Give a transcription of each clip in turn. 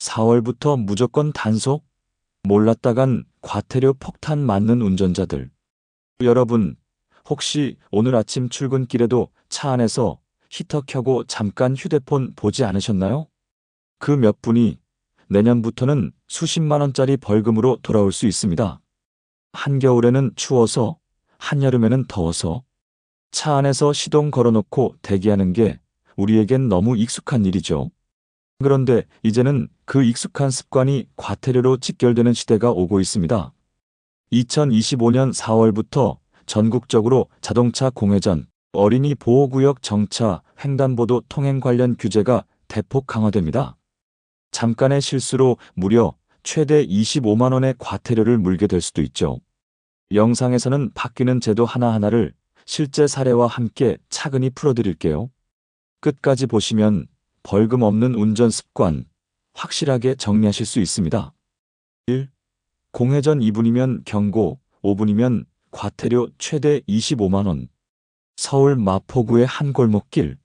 4월부터 무조건 단속? 몰랐다간 과태료 폭탄 맞는 운전자들. 여러분, 혹시 오늘 아침 출근길에도 차 안에서 히터 켜고 잠깐 휴대폰 보지 않으셨나요? 그 몇 분이 내년부터는 수십만 원짜리 벌금으로 돌아올 수 있습니다. 한겨울에는 추워서, 한여름에는 더워서 차 안에서 시동 걸어놓고 대기하는 게 우리에겐 너무 익숙한 일이죠. 그런데 이제는 그 익숙한 습관이 과태료로 직결되는 시대가 오고 있습니다. 2025년 4월부터 전국적으로 자동차 공회전, 어린이 보호구역 정차, 횡단보도 통행 관련 규제가 대폭 강화됩니다. 잠깐의 실수로 무려 최대 25만 원의 과태료를 물게 될 수도 있죠. 영상에서는 바뀌는 제도 하나하나를 실제 사례와 함께 차근히 풀어드릴게요. 끝까지 보시면 벌금 없는 운전 습관 확실하게 정리하실 수 있습니다. 1. 공회전 2분이면 경고, 5분이면 과태료 최대 25만 원. 서울 마포구의 한 골목길.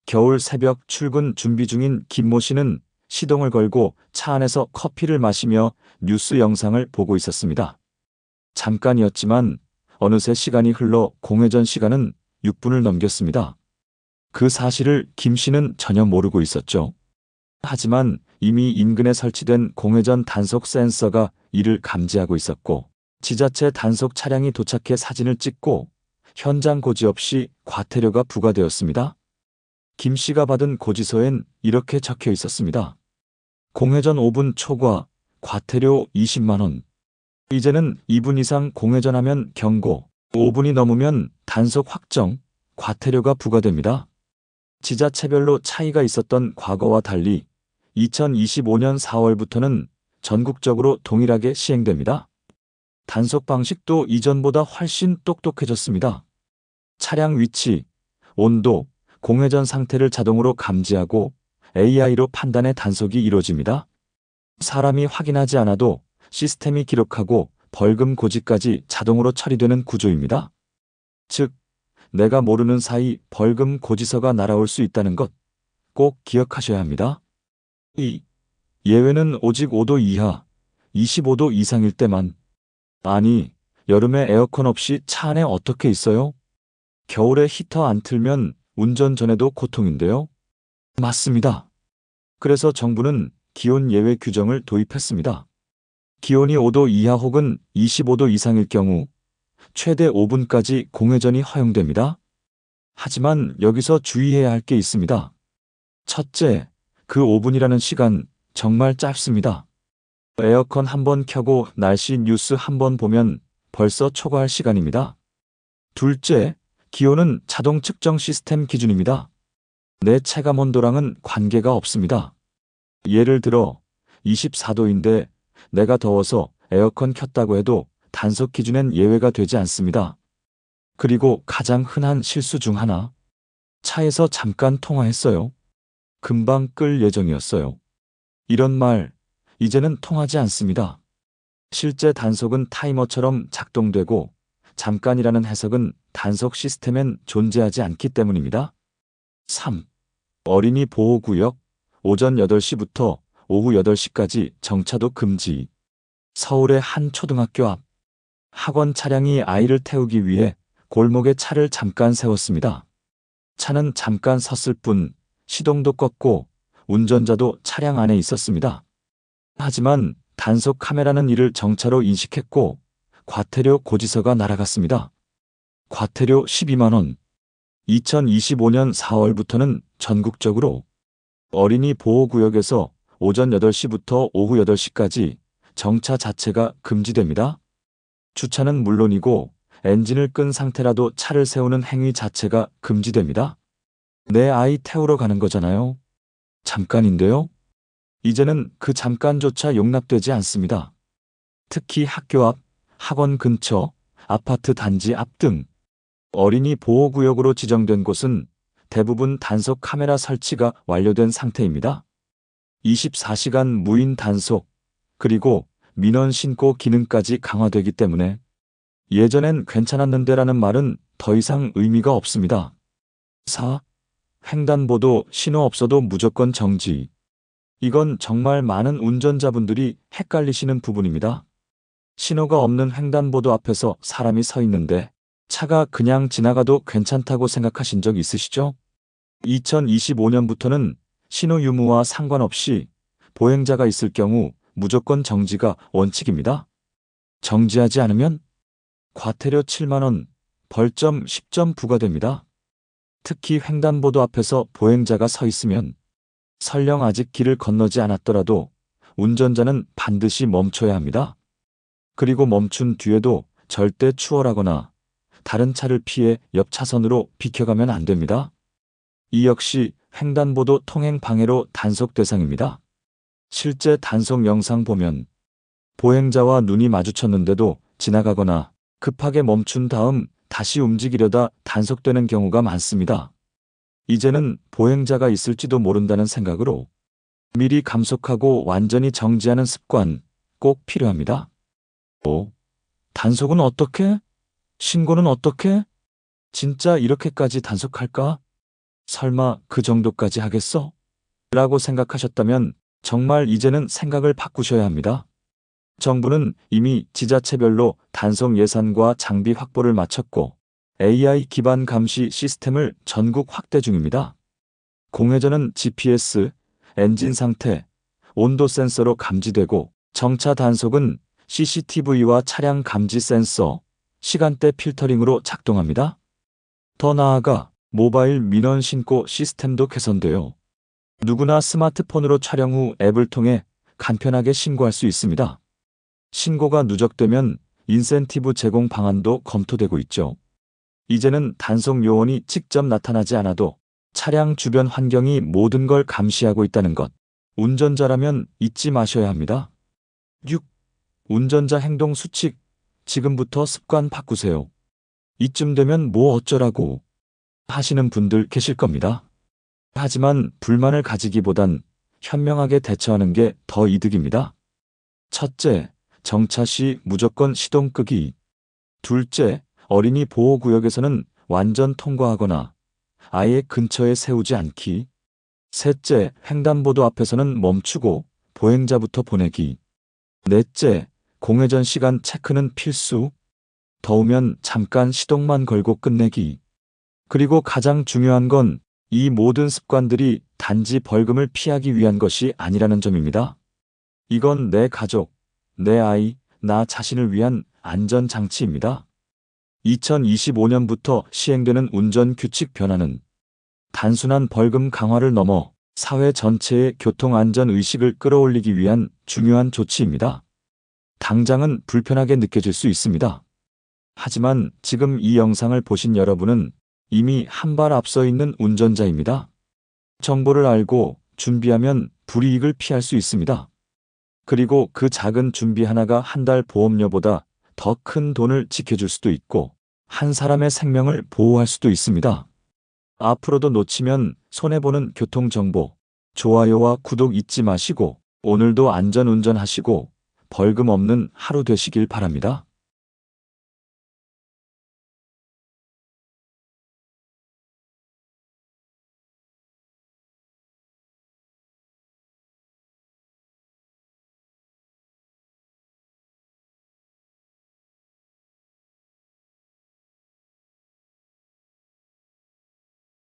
겨울 새벽 출근 준비 중인 김모 씨는 시동을 걸고 차 안에서 커피를 마시며 뉴스 영상을 보고 있었습니다. 잠깐이었지만 어느새 시간이 흘러 공회전 시간은 6분을 넘겼습니다. 그 사실을 김 씨는 전혀 모르고 있었죠. 하지만 이미 인근에 설치된 공회전 단속 센서가 이를 감지하고 있었고, 지자체 단속 차량이 도착해 사진을 찍고 현장 고지 없이 과태료가 부과되었습니다. 김 씨가 받은 고지서엔 이렇게 적혀 있었습니다. 공회전 5분 초과 과태료 20만 원. 이제는 2분 이상 공회전하면 경고, 5분이 넘으면 단속 확정, 과태료가 부과됩니다. 지자체별로 차이가 있었던 과거와 달리 2025년 4월부터는 전국적으로 동일하게 시행됩니다. 단속 방식도 이전보다 훨씬 똑똑해졌습니다. 차량 위치, 온도, 공회전 상태를 자동으로 감지하고 AI로 판단해 단속이 이루어집니다. 사람이 확인하지 않아도 시스템이 기록하고 벌금 고지까지 자동으로 처리되는 구조입니다. 즉, 내가 모르는 사이 벌금 고지서가 날아올 수 있다는 것 꼭 기억하셔야 합니다. 2. 예외는 오직 5도 이하, 25도 이상일 때만. 아니, 여름에 에어컨 없이 차 안에 어떻게 있어요? 겨울에 히터 안 틀면 운전 전에도 고통인데요. 맞습니다. 그래서 정부는 기온 예외 규정을 도입했습니다. 기온이 5도 이하 혹은 25도 이상일 경우 최대 5분까지 공회전이 허용됩니다. 하지만 여기서 주의해야 할 게 있습니다. 첫째, 그 5분이라는 시간 정말 짧습니다. 에어컨 한번 켜고 날씨 뉴스 한번 보면 벌써 초과할 시간입니다. 둘째, 기온은 자동 측정 시스템 기준입니다. 내 체감 온도랑은 관계가 없습니다. 예를 들어 24도인데 내가 더워서 에어컨 켰다고 해도 단속 기준엔 예외가 되지 않습니다. 그리고 가장 흔한 실수 중 하나. 차에서 잠깐 통화했어요. 금방 끌 예정이었어요. 이런 말, 이제는 통하지 않습니다. 실제 단속은 타이머처럼 작동되고 잠깐이라는 해석은 단속 시스템엔 존재하지 않기 때문입니다. 3. 어린이 보호구역, 오전 8시부터 오후 8시까지 정차도 금지. 서울의 한 초등학교 앞. 학원 차량이 아이를 태우기 위해 골목에 차를 잠깐 세웠습니다. 차는 잠깐 섰을 뿐 시동도 껐고 운전자도 차량 안에 있었습니다. 하지만 단속 카메라는 이를 정차로 인식했고 과태료 고지서가 날아갔습니다. 과태료 12만 원. 2025년 4월부터는 전국적으로 어린이 보호구역에서 오전 8시부터 오후 8시까지 정차 자체가 금지됩니다. 주차는 물론이고 엔진을 끈 상태라도 차를 세우는 행위 자체가 금지됩니다. 내 아이 태우러 가는 거잖아요. 잠깐인데요. 이제는 그 잠깐조차 용납되지 않습니다. 특히 학교 앞, 학원 근처, 아파트 단지 앞 등 어린이 보호구역으로 지정된 곳은 대부분 단속 카메라 설치가 완료된 상태입니다. 24시간 무인 단속, 그리고 민원 신고 기능까지 강화되기 때문에 예전엔 괜찮았는데라는 말은 더 이상 의미가 없습니다. 4. 횡단보도 신호 없어도 무조건 정지. 이건 정말 많은 운전자분들이 헷갈리시는 부분입니다. 신호가 없는 횡단보도 앞에서 사람이 서 있는데 차가 그냥 지나가도 괜찮다고 생각하신 적 있으시죠? 2025년부터는 신호 유무와 상관없이 보행자가 있을 경우 무조건 정지가 원칙입니다. 정지하지 않으면 과태료 7만 원, 벌점 10점 부과됩니다. 특히 횡단보도 앞에서 보행자가 서 있으면 설령 아직 길을 건너지 않았더라도 운전자는 반드시 멈춰야 합니다. 그리고 멈춘 뒤에도 절대 추월하거나 다른 차를 피해 옆 차선으로 비켜가면 안 됩니다. 이 역시 횡단보도 통행 방해로 단속 대상입니다. 실제 단속 영상 보면 보행자와 눈이 마주쳤는데도 지나가거나 급하게 멈춘 다음 다시 움직이려다 단속되는 경우가 많습니다. 이제는 보행자가 있을지도 모른다는 생각으로 미리 감속하고 완전히 정지하는 습관 꼭 필요합니다. 단속은 어떻게? 신고는 어떻게? 진짜 이렇게까지 단속할까? 설마 그 정도까지 하겠어? 라고 생각하셨다면 정말 이제는 생각을 바꾸셔야 합니다. 정부는 이미 지자체별로 단속 예산과 장비 확보를 마쳤고 AI 기반 감시 시스템을 전국 확대 중입니다. 공회전은 GPS, 엔진 상태, 온도 센서로 감지되고 정차 단속은 CCTV와 차량 감지 센서, 시간대 필터링으로 작동합니다. 더 나아가 모바일 민원 신고 시스템도 개선되어 누구나 스마트폰으로 촬영 후 앱을 통해 간편하게 신고할 수 있습니다. 신고가 누적되면 인센티브 제공 방안도 검토되고 있죠. 이제는 단속 요원이 직접 나타나지 않아도 차량 주변 환경이 모든 걸 감시하고 있다는 것. 운전자라면 잊지 마셔야 합니다. 6. 운전자 행동 수칙. 지금부터 습관 바꾸세요. 이쯤 되면 뭐 어쩌라고 하시는 분들 계실 겁니다. 하지만 불만을 가지기보단 현명하게 대처하는 게 더 이득입니다. 첫째, 정차 시 무조건 시동 끄기. 둘째, 어린이 보호구역에서는 완전 통과하거나 아예 근처에 세우지 않기. 셋째, 횡단보도 앞에서는 멈추고 보행자부터 보내기. 넷째, 공회전 시간 체크는 필수. 더우면 잠깐 시동만 걸고 끝내기. 그리고 가장 중요한 건 이 모든 습관들이 단지 벌금을 피하기 위한 것이 아니라는 점입니다. 이건 내 가족, 내 아이, 나 자신을 위한 안전장치입니다. 2025년부터 시행되는 운전 규칙 변화는 단순한 벌금 강화를 넘어 사회 전체의 교통안전 의식을 끌어올리기 위한 중요한 조치입니다. 당장은 불편하게 느껴질 수 있습니다. 하지만 지금 이 영상을 보신 여러분은 이미 한 발 앞서 있는 운전자입니다. 정보를 알고 준비하면 불이익을 피할 수 있습니다. 그리고 그 작은 준비 하나가 한 달 보험료보다 더 큰 돈을 지켜줄 수도 있고 한 사람의 생명을 보호할 수도 있습니다. 앞으로도 놓치면 손해보는 교통정보, 좋아요와 구독 잊지 마시고 오늘도 안전운전하시고 벌금 없는 하루 되시길 바랍니다.